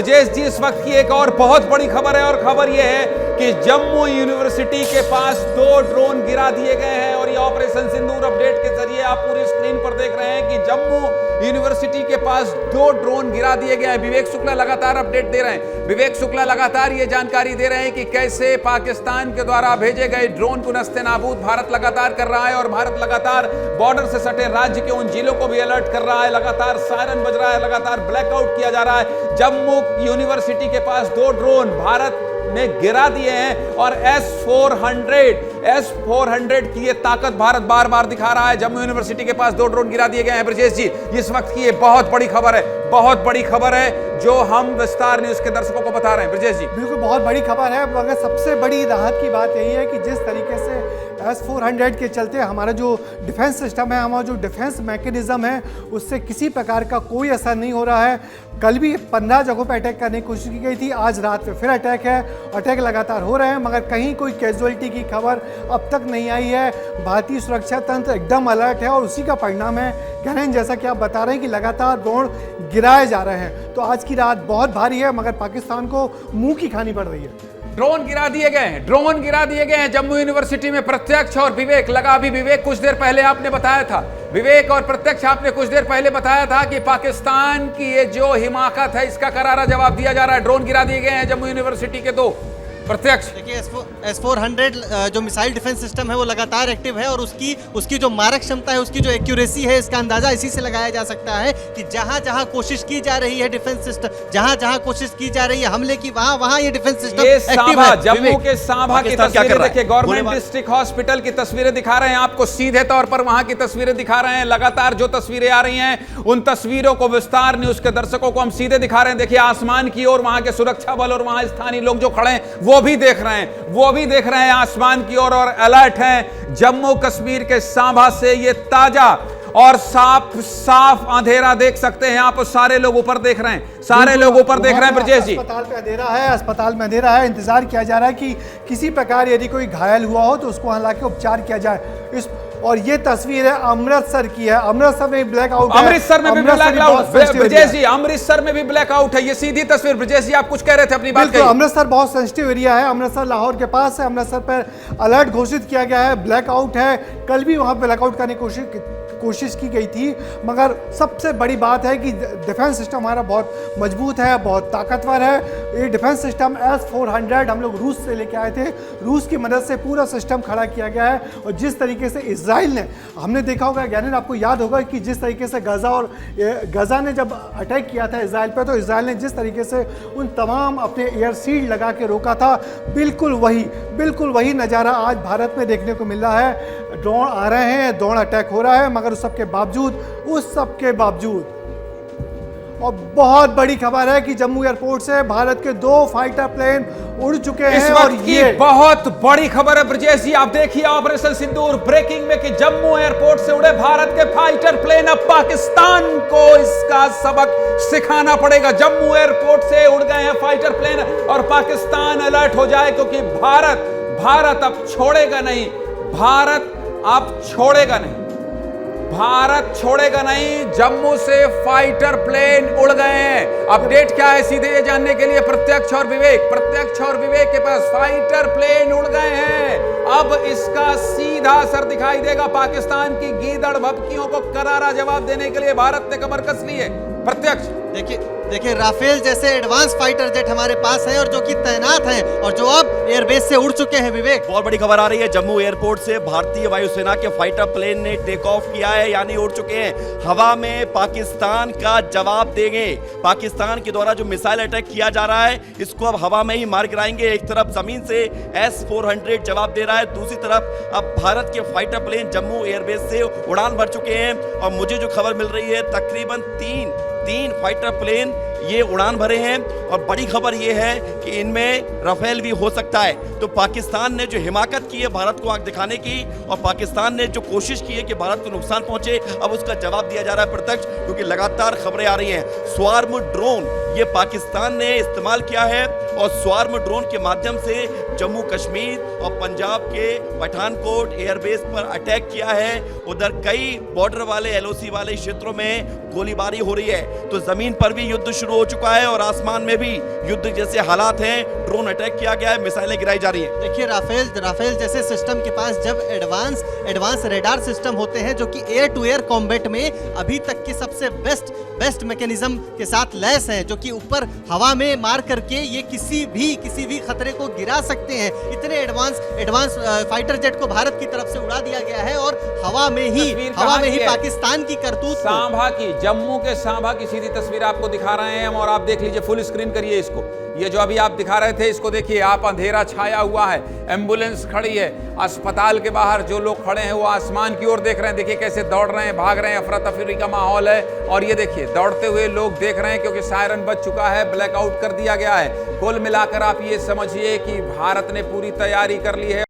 ब्रजेश जी, इस वक्त की एक और बहुत बड़ी खबर है, और खबर यह है कि जम्मू यूनिवर्सिटी के पास 2 ड्रोन गिरा दिए गए हैं। और ये ऑपरेशन सिंदूर अपडेट के जरिए आप पूरी स्क्रीन पर देख रहे हैं कि जम्मू यूनिवर्सिटी के पास 2 ड्रोन गिरा दिए गए हैं। विवेक शुक्ला लगातार अपडेट दे रहे हैं। विवेक शुक्ला लगातार ये जानकारी दे रहे हैं कि कैसे पाकिस्तान के द्वारा भेजे गए ड्रोन को नस्ते-नाबूद भारत लगातार कर रहा है, और भारत लगातार बॉर्डर से सटे राज्य के उन जिलों को भी अलर्ट कर रहा है। लगातार सायरन बज रहा है, लगातार ब्लैकआउट किया जा रहा है। जम्मू यूनिवर्सिटी के पास 2 ड्रोन भारत ने गिरा दिए हैं, और S-400 की ये ताकत भारत बार बार दिखा रहा है। जम्मू यूनिवर्सिटी के पास 2 ड्रोन गिरा दिए गए हैं। ब्रजेश जी, इस वक्त की ये बहुत बड़ी खबर है, बहुत बड़ी खबर है जो हम विस्तार न्यूज के दर्शकों को बता रहे हैं। ब्रजेश जी, बिल्कुल बहुत बड़ी खबर है, मगर सबसे बड़ी राहत की बात यही है कि जिस तरीके से S-400 के चलते हमारा जो डिफेंस सिस्टम है, हमारा जो डिफेंस मैकेनिज्म है, उससे किसी प्रकार का कोई असर नहीं हो रहा है। कल भी 15 जगहों पर अटैक करने की कोशिश की गई थी, आज रात में फिर अटैक है। अटैक लगातार हो रहे हैं, मगर कहीं कोई कैजुअलिटी की खबर अब तक नहीं आई है। भारतीय सुरक्षा तंत्र एकदम अलर्ट है, और उसी का परिणाम है गहन, जैसा कि आप बता रहे हैं कि लगातार ड्रोन गिराए जा रहे हैं। तो आज की रात बहुत भारी है, मगर पाकिस्तान को मुंह की खानी पड़ रही है। ड्रोन गिरा दिए गए हैं, ड्रोन गिरा दिए गए हैं जम्मू यूनिवर्सिटी में। प्रत्यक्ष और विवेक लगा, अभी विवेक कुछ देर पहले आपने बताया था, विवेक और प्रत्यक्ष आपने कुछ देर पहले बताया था कि पाकिस्तान की ये जो हिमाकत है, इसका करारा जवाब दिया जा रहा है। ड्रोन गिरा दिए गए हैं जम्मू यूनिवर्सिटी के 2। प्रत्यक्ष देखिए, S-400 जो मिसाइल डिफेंस सिस्टम है वो लगातार एक्टिव है, और उसकी जो मारक क्षमता है, उसकी जो एक्यूरेसी है, इसका अंदाजा इसी से लगाया जा सकता है कि जहां जहां कोशिश की जा रही है डिफेंस सिस्टम, जहां जहां कोशिश की जा रही है हमले की, वहां ये डिफेंस सिस्टम एक्टिव है। जम्मू के सांभा की तस्वीरें देखिए, गवर्नमेंट डिस्ट्रिक्ट हॉस्पिटल की तस्वीरें दिखा रहे हैं आपको, सीधे तौर पर वहां की तस्वीरें दिखा रहे हैं। लगातार जो तस्वीरें आ रही हैं, उन तस्वीरों को विस्तार न्यूज के दर्शकों को हम सीधे दिखा रहे हैं। देखिए आसमान की ओर, वहां के सुरक्षा बल और वहां स्थानीय लोग जो खड़े हैं वो भी देख रहे हैं आसमान की ओर, और अलर्ट हैं। जम्मू कश्मीर के सांभा से ये ताजा और साफ अंधेरा देख सकते हैं आप। सारे लोग ऊपर देख रहे हैं, सारे लोग ऊपर देख रहे हैं। ब्रजेश जी, अस्पताल पे अंधेरा है, अस्पताल में अंधेरा है। इंतजार किया जा रहा है कि किसी प्रकार यदि कोई घायल हुआ हो तो उसको हालांकि उपचार किया जाए। और ये तस्वीर है अमृतसर की है। अमृतसर में ब्लैकआउट है, अमृतसर में भी ब्लैकआउट। ब्रजेश जी, अमृतसर में भी ब्लैकआउट है, ये सीधी तस्वीर। ब्रजेश जी, आप कुछ कह रहे थे, अपनी बात कहिए। अमृतसर बहुत सेंसिटिव एरिया है, अमृतसर लाहौर के पास है। अमृतसर पर अलर्ट घोषित किया गया है, ब्लैकआउट है। कल भी वहां ब्लैकआउट करने की कोशिश की गई थी, मगर सबसे बड़ी बात है कि डिफेंस सिस्टम हमारा बहुत मजबूत है, बहुत ताकतवर है। ये डिफेंस सिस्टम S-400 हम लोग रूस से लेके आए थे, रूस की मदद से पूरा सिस्टम खड़ा किया गया है। और जिस तरीके से इजराइल ने, हमने देखा होगा ज्ञानन, आपको याद होगा कि जिस तरीके से गजा ने जब अटैक किया था इजराइल पर, तो इजराइल ने जिस तरीके से उन तमाम अपने एयर शील्ड लगा के रोका था, बिल्कुल वही नज़ारा आज भारत में देखने को मिल रहा है। ड्रोन आ रहे हैं, ड्रोन अटैक हो रहा है, मगर उस सब के बावजूद और बहुत बड़ी खबर है कि जम्मू एयरपोर्ट से भारत के 2 फाइटर प्लेन उड़ चुके हैं। और ये बहुत बड़ी खबर है ब्रजेश जी, आप देखिए ऑपरेशन सिंदूर ब्रेकिंग में कि जम्मू एयरपोर्ट से उड़े भारत के फाइटर प्लेन। अब पाकिस्तान को इसका सबक सिखाना पड़ेगा। जम्मू एयरपोर्ट से उड़ गए हैं फाइटर प्लेन, और पाकिस्तान अलर्ट हो जाए, क्योंकि भारत अब छोड़ेगा नहीं, भारत छोड़ेगा नहीं। जम्मू से फाइटर प्लेन उड़ गए हैं। अपडेट क्या है, सीधे ये जानने के लिए प्रत्यक्ष और विवेक के पास फाइटर प्लेन उड़ गए हैं। अब इसका सीधा असर दिखाई देगा। पाकिस्तान की गीदड़ भभकियों को करारा जवाब देने के लिए भारत ने कमर कस ली है। प्रत्यक्ष देखिए राफेल जैसे एडवांस फाइटर जेट हमारे पास हैं, और जो कि तैनात हैं, और जो अब एयरबेस से उड़ चुके हैं। विवेक, बहुत बड़ी खबर आ रही है, जम्मू एयरपोर्ट से भारतीय वायुसेना के फाइटर प्लेन ने टेक ऑफ किया है, यानी उड़ चुके हैं। हवा में पाकिस्तान का जवाब देंगे। पाकिस्तान के द्वारा जो मिसाइल अटैक किया जा रहा है, इसको अब हवा में ही मार गिराएंगे। एक तरफ जमीन से S-400 जवाब दे रहा है, दूसरी तरफ अब भारत के फाइटर प्लेन जम्मू एयरबेस से उड़ान भर चुके हैं। और मुझे जो खबर मिल रही है, तकरीबन तीन फाइटर प्लेन ये उड़ान भरे हैं। और बड़ी खबर ये है कि इनमें राफेल भी हो सकता है। तो पाकिस्तान ने जो हिमाकत की है भारत को आंख दिखाने की, और पाकिस्तान ने जो कोशिश की है कि भारत को नुकसान पहुंचे, अब उसका जवाब दिया जा रहा है प्रत्यक्ष, क्योंकि लगातार खबरें आ रही हैं। स्वार्म ड्रोन ये पाकिस्तान ने इस्तेमाल किया है, और स्वार्म ड्रोन के माध्यम से जम्मू कश्मीर और पंजाब के पठानकोट एयरबेस पर अटैक किया है। उधर कई बॉर्डर वाले एलओसी वाले क्षेत्रों में गोलीबारी हो रही है। तो जमीन पर भी युद्ध शुरू हो चुका है और आसमान में भी युद्ध जैसे हालात हैं। ड्रोन अटैक किया गया है, मिसाइलें गिराई जा रही हैं। देखिए राफेल जैसे सिस्टम के पास जब एडवांस रेडार सिस्टम होते हैं जो कि एयर टू एयर कॉम्बैट में अभी तक के सबसे बेस्ट मैकेनिज्म के साथ लैस है, जो कि ऊपर हवा में मार करके ये किसी भी खतरे को गिरा सकते हैं। इतने एडवांस फाइटर जेट को भारत की तरफ से उड़ा दिया गया है और हवा में ही पाकिस्तान की करतूत सांभा की, जम्मू के सांभा की सीधी तस्वीर आपको दिखा रहे हैं हम, और आप देख लीजिए, फुल स्क्रीन करिए इसको। ये जो अभी आप दिखा रहे थे इसको देखिए आप, अंधेरा छाया हुआ है, एम्बुलेंस खड़ी है, अस्पताल के बाहर जो लोग खड़े हैं वो आसमान की ओर देख रहे हैं। देखिए कैसे दौड़ रहे हैं, भाग रहे हैं, अफरा तफरी का माहौल है। और ये देखिए दौड़ते हुए लोग देख रहे हैं क्योंकि सायरन बज चुका है, ब्लैकआउट कर दिया गया है। कुल मिलाकर आप ये समझिए कि भारत ने पूरी तैयारी कर ली है